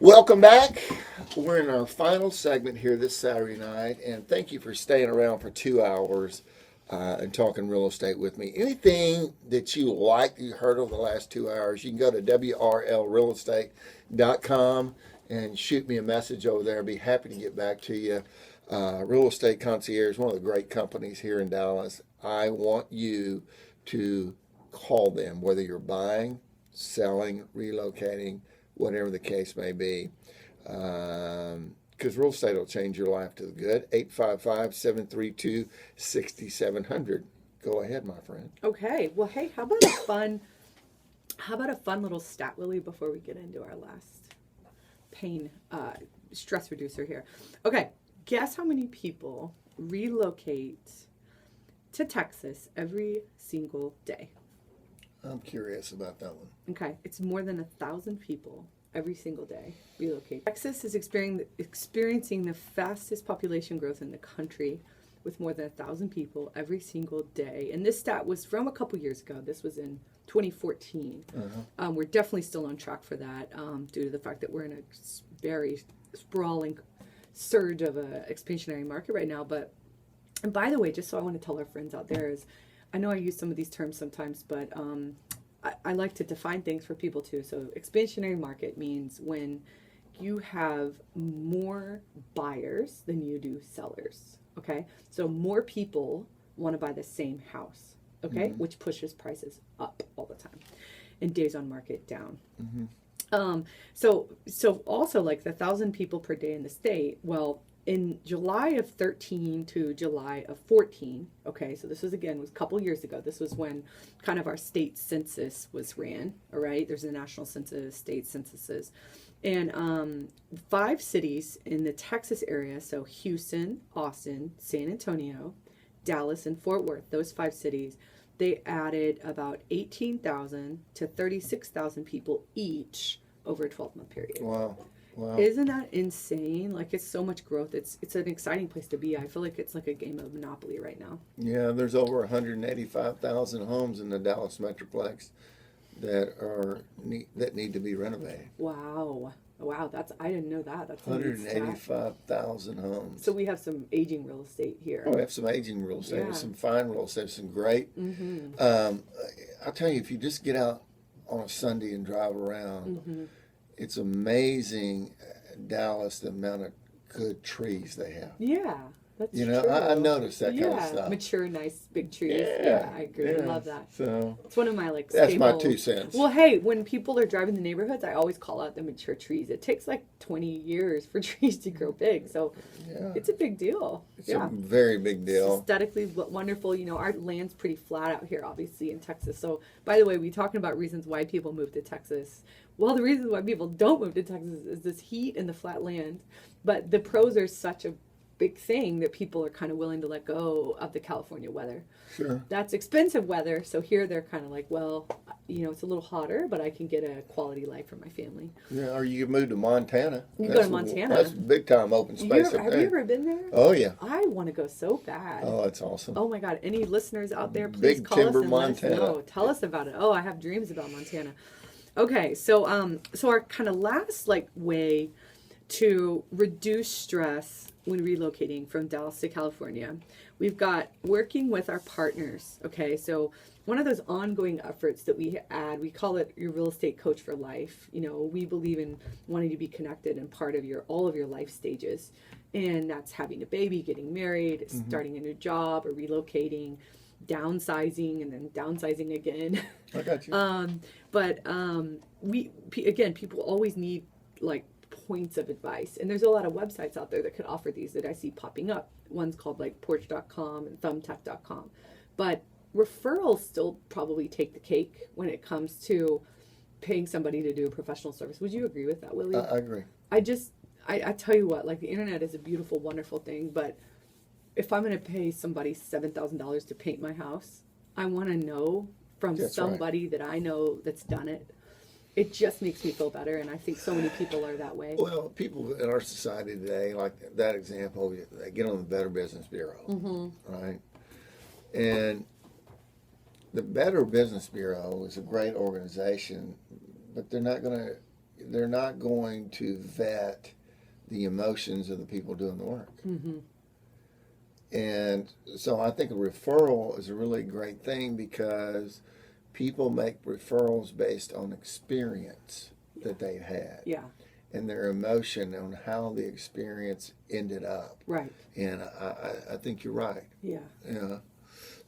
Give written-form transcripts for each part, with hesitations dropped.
Welcome back. We're in our final segment here this Saturday night, and thank you for staying around for 2 hours and talking real estate with me. Anything that you liked, you heard over the last 2 hours, you can go to WRLrealestate.com and shoot me a message over there. I'd be happy to get back to you. Real Estate Concierge, one of the great companies here in Dallas. I want you to call them, whether you're buying, selling, relocating, whatever the case may be. Because real estate will change your life to the good. 855-732-6700. Go ahead, my friend. Okay. Well, hey, how about a fun little stat, Willie, before we get into our last pain stress reducer here. Okay. Guess how many people relocate to Texas every single day? I'm curious about that one. Okay. It's more than 1,000 people every single day relocate. Texas is experiencing the fastest population growth in the country, with more than 1,000 people every single day. And this stat was from a couple years ago. This was in 2014. We're definitely still on track for that due to the fact that we're in a very sprawling surge of a expansionary market right now. And by the way, just so I want to tell our friends out there is, I know I use some of these terms sometimes, but I like to define things for people too. So expansionary market means when you have more buyers than you do sellers. Okay. So more people want to buy the same house. Okay. Which pushes prices up all the time and days on market down. So also like the 1,000 people per day in the state, well, in July of 13 to July of 14, okay, so this was a couple years ago. This was when kind of our state census was ran, all right? There's a national census, state censuses. And 5 cities in the Texas area, so Houston, Austin, San Antonio, Dallas, and Fort Worth, those 5 cities, they added about 18,000 to 36,000 people each over a 12-month period. Wow. Isn't that insane? Like, it's so much growth. It's an exciting place to be. I feel like it's like a game of Monopoly right now. Yeah, there's over 185,000 homes in the Dallas Metroplex that need to be renovated. Wow, I didn't know that. That's 185,000 homes. So we have some aging real estate here. Oh, we have some aging real estate, Yeah. some fine real estate, some great. I'll tell you, if you just get out on a Sunday and drive around, it's amazing, Dallas, the amount of good trees they have. Yeah, that's true. I noticed that kind of stuff. Mature, nice, big trees. Yeah, Yeah, I agree. yeah. I love that. So It's one of my that's my staple- 2 cents. Well, hey, when people are driving the neighborhoods, I always call out the mature trees. It takes like 20 years for trees to grow big, so Yeah. it's a big deal. It's a very big deal. Aesthetically wonderful. You know, our land's pretty flat out here, obviously, in Texas. So, by the way, we talking about reasons why people move to Texas. Well, the reasons why people don't move to Texas is this heat and the flat land. But the pros are such a big thing that people are kind of willing to let go of the California weather. Sure. That's expensive weather. So here they're kind of like, well, you know, it's a little hotter, but I can get a quality life for my family. Yeah, or you can move to Montana. You go to Montana. That's big time open space up Have there. you ever been there? Oh, yeah. I want to go so bad. Oh, that's awesome. Oh my God! Any listeners out there, please Big call us Timber, and let us Montana. know. Tell us about it. Oh, I have dreams about Montana. Okay, so our kind of last way to reduce stress when relocating from Dallas to California, we've got working with our partners. Okay, so one of those ongoing efforts that we we call it your real estate coach for life. You know, we believe in wanting to be connected and part of all of your life stages, and that's having a baby, getting married, starting a new job, or relocating, downsizing, and then downsizing again. I got you. People always need like points of advice, and there's a lot of websites out there that could offer these that I see popping up. One's called like Porch.com and Thumbtack.com, but referrals still probably take the cake when it comes to paying somebody to do a professional service. Would you agree with that, Willie? I agree. I tell you what, like, the internet is a beautiful, wonderful thing, but if I'm going to pay somebody $7,000 to paint my house, I want to know from somebody that I know that's done it. It just makes me feel better, and I think so many people are that way. Well, people in our society today, like that example, they get on the Better Business Bureau, right? And the Better Business Bureau is a great organization, but they're not going to, they're not going to vet the emotions of the people doing the work. Mm-hmm. And so I think a referral is a really great thing because people make referrals based on experience that they've had. Yeah. And their emotion on how the experience ended up. Right. And I think you're right. Yeah. Yeah.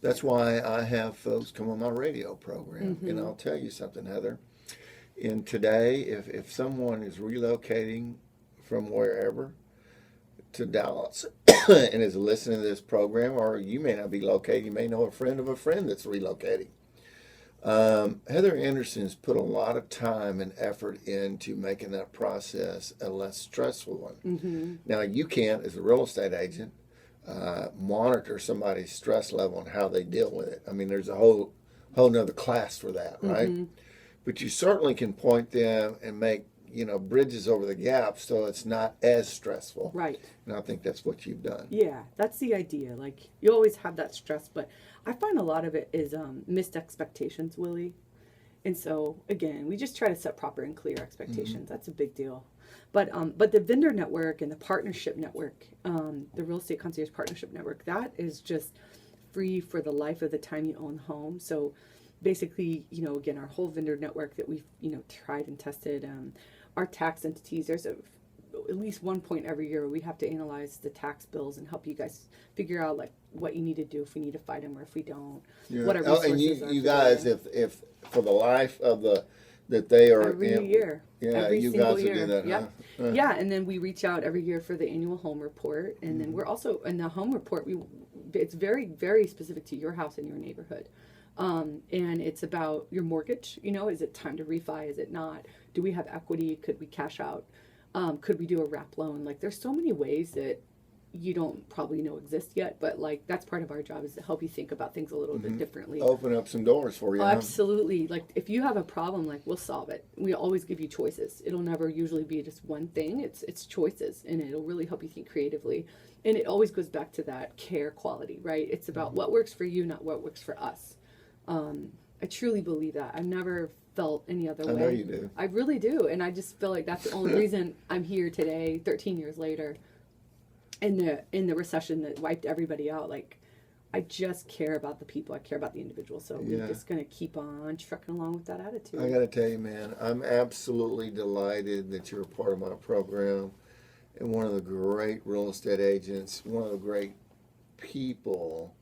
That's why I have folks come on my radio program. Mm-hmm. And I'll tell you something, Heather. And today, if someone is relocating from wherever to Dallas and is listening to this program, or you may not be located, you may know a friend of a friend that's relocating. Heather Anderson's put a lot of time and effort into making that process a less stressful one. Mm-hmm. Now, you can't, as a real estate agent, monitor somebody's stress level and how they deal with it. I mean, there's a whole nother class for that, right? Mm-hmm. But you certainly can point them and make, bridges over the gap so it's not as stressful. Right. And I think that's what you've done. Yeah, that's the idea. Like, you always have that stress, but I find a lot of it is missed expectations, Willie. And so, again, we just try to set proper and clear expectations. Mm-hmm. That's a big deal. But the vendor network and the partnership network, the Real Estate Concierge Partnership Network, that is just free for the life of the time you own the home. So basically, again, our whole vendor network that we've, tried and tested, our tax entities, there's at least one point every year where we have to analyze the tax bills and help you guys figure out like what you need to do if we need to fight them or if we don't. Yeah. What our Oh, and resources are you for guys, them. if for the life of that they are Every year. yeah, Every you single guys will year. do that. Yep. Huh? Yeah, and then we reach out every year for the annual home report, and then we're also in the home report. It's very, very specific to your house and your neighborhood, and it's about your mortgage. Is it time to refi? Is it not? Do we have equity? Could we cash out? Could we do a wrap loan? Like, there's so many ways that you don't probably know exist yet, but like that's part of our job is to help you think about things a little bit differently. Open up some doors for you. Oh, Huh? absolutely. Like, if you have a problem, like, we'll solve it. We always give you choices. It'll never usually be just one thing. It's choices, and it'll really help you think creatively. And it always goes back to that care quality, right? It's about what works for you, not what works for us. I truly believe that. I've never felt any other way. I know you do. I really do. And I just feel like that's the only reason I'm here today, 13 years later, in the recession that wiped everybody out. Like, I just care about the people. I care about the individual. So we're just going to keep on trucking along with that attitude. I got to tell you, man, I'm absolutely delighted that you're a part of my program and one of the great real estate agents, one of the great people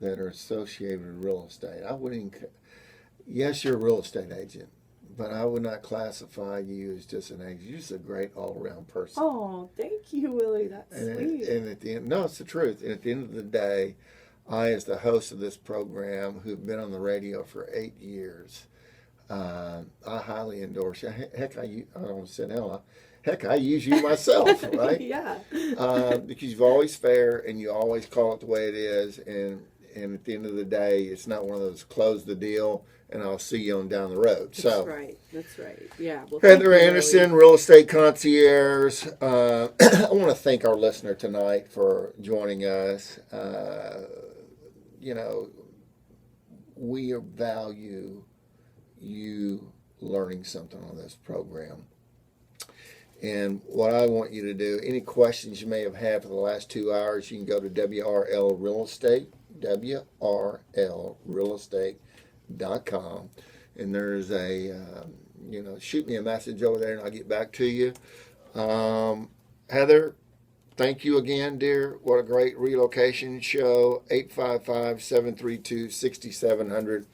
that are associated with real estate. I wouldn't, yes, you're a real estate agent, but I would not classify you as just an agent. You're just a great all-around person. Oh, thank you, Willie. That's sweet. And at the end, no, it's the truth. And at the end of the day, I, as the host of this program, who've been on the radio for 8 years, I highly endorse you. Heck, I don't say hell. Heck, I use you myself, right? Yeah. Because you're always fair and you always call it the way it is. And at the end of the day, it's not one of those close the deal and I'll see you on down the road. That's right. That's right. Yeah. Well, Heather Anderson, Real Estate Concierge. I want to thank our listener tonight for joining us. We value you learning something on this program. And what I want you to do, any questions you may have had for the last 2 hours, you can go to WRL Real Estate, WRLrealestate.com. And there's shoot me a message over there and I'll get back to you. Heather, thank you again, dear. What a great relocation show. 855-732-6700.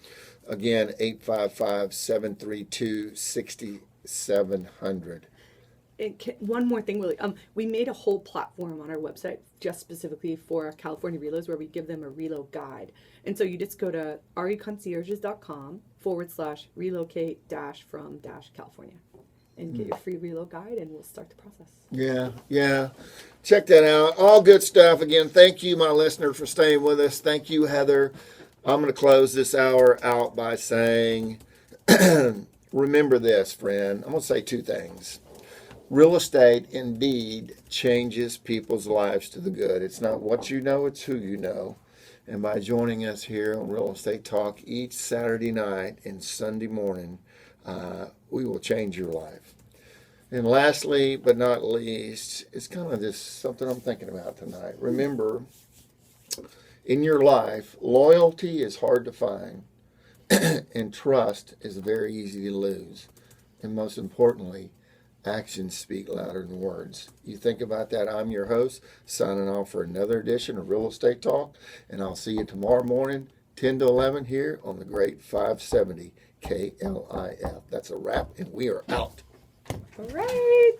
Again, 855-732-6700. One more thing, Willie. We made a whole platform on our website just specifically for California relos where we give them a relo guide. And so you just go to relocation.com/relocate-from-California and get your free relo guide, and we'll start the process. Yeah. Check that out. All good stuff. Again, thank you, my listener, for staying with us. Thank you, Heather. I'm going to close this hour out by saying, remember this, friend. I'm going to say 2 things. Real estate indeed changes people's lives to the good. It's not what you know, it's who you know. And by joining us here on Real Estate Talk each Saturday night and Sunday morning, we will change your life. And lastly, but not least, it's kind of just something I'm thinking about tonight. Remember, in your life, loyalty is hard to find, and trust is very easy to lose. And most importantly, actions speak louder than words. You think about that. I'm your host, signing off for another edition of Real Estate Talk, and I'll see you tomorrow morning, 10 to 11 here on the great 570 KLIF. That's a wrap, and we are out. All right.